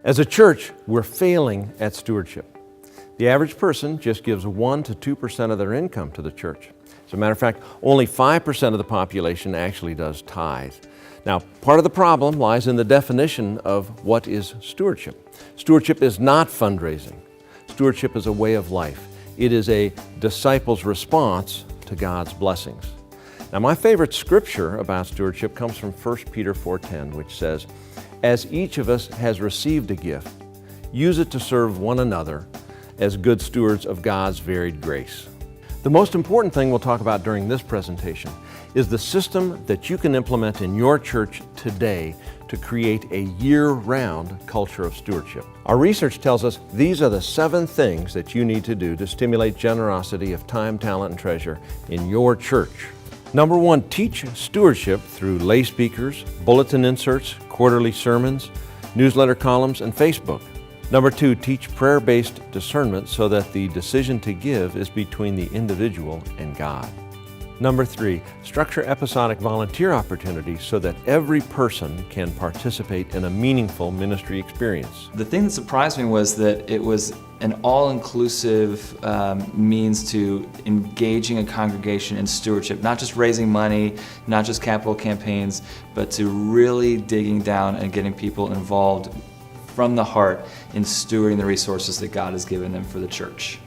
As a church, we're failing at stewardship. The average person just gives 1 to 2% of their income to the church. As a matter of fact, only 5% of the population actually does tithe. Now, part of the problem lies in the definition of what is stewardship. Stewardship is not fundraising. Stewardship is a way of life. It is a disciple's response to God's blessings. Now, my favorite scripture about stewardship comes from 1 Peter 4:10, which says, "As each of us has received a gift, use it to serve one another as good stewards of God's varied grace." The most important thing we'll talk about during this presentation is the system that you can implement in your church today to create a year-round culture of stewardship. Our research tells us these are the 7 things that you need to do to stimulate generosity of time, talent, and treasure in your church. Number 1, teach stewardship through lay speakers, bulletin inserts, quarterly sermons, newsletter columns, and Facebook. Number 2, teach prayer-based discernment so that the decision to give is between the individual and God. Number 3, structure episodic volunteer opportunities so that every person can participate in a meaningful ministry experience. The thing that surprised me was that it was an all-inclusive means to engaging a congregation in stewardship, not just raising money, not just capital campaigns, but to really digging down and getting people involved from the heart in stewarding the resources that God has given them for the church.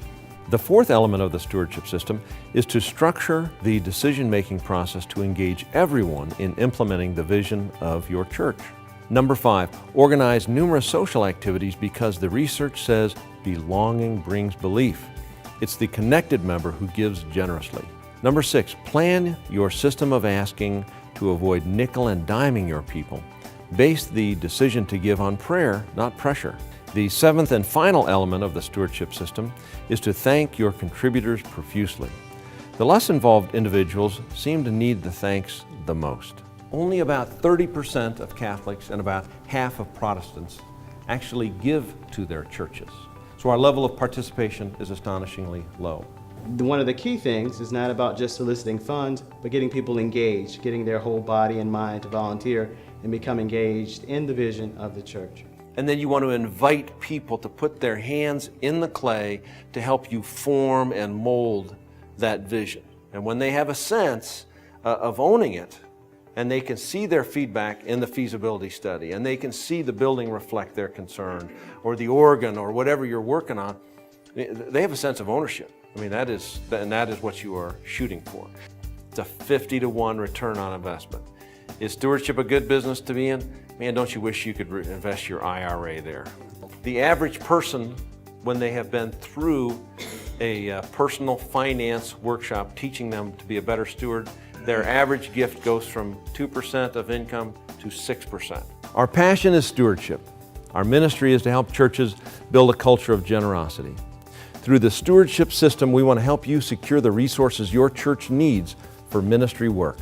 The 4th element of the stewardship system is to structure the decision-making process to engage everyone in implementing the vision of your church. Number 5, organize numerous social activities because the research says belonging brings belief. It's the connected member who gives generously. Number 6, plan your system of asking to avoid nickel and diming your people. Base the decision to give on prayer, not pressure. The 7th and final element of the stewardship system is to thank your contributors profusely. The less involved individuals seem to need the thanks the most. Only about 30% of Catholics and about half of Protestants actually give to their churches. So our level of participation is astonishingly low. One of the key things is not about just soliciting funds, but getting people engaged, getting their whole body and mind to volunteer and become engaged in the vision of the church. And then you want to invite people to put their hands in the clay to help you form and mold that vision. And when they have a sense of owning it, and they can see their feedback in the feasibility study, and they can see the building reflect their concern, or the organ, or whatever you're working on, they have a sense of ownership. I mean, that is what you are shooting for. It's a 50-to-1 return on investment. Is stewardship a good business to be in? Man, don't you wish you could invest your IRA there? The average person, when they have been through a personal finance workshop teaching them to be a better steward, their average gift goes from 2% of income to 6%. Our passion is stewardship. Our ministry is to help churches build a culture of generosity. Through the stewardship system, we want to help you secure the resources your church needs for ministry work.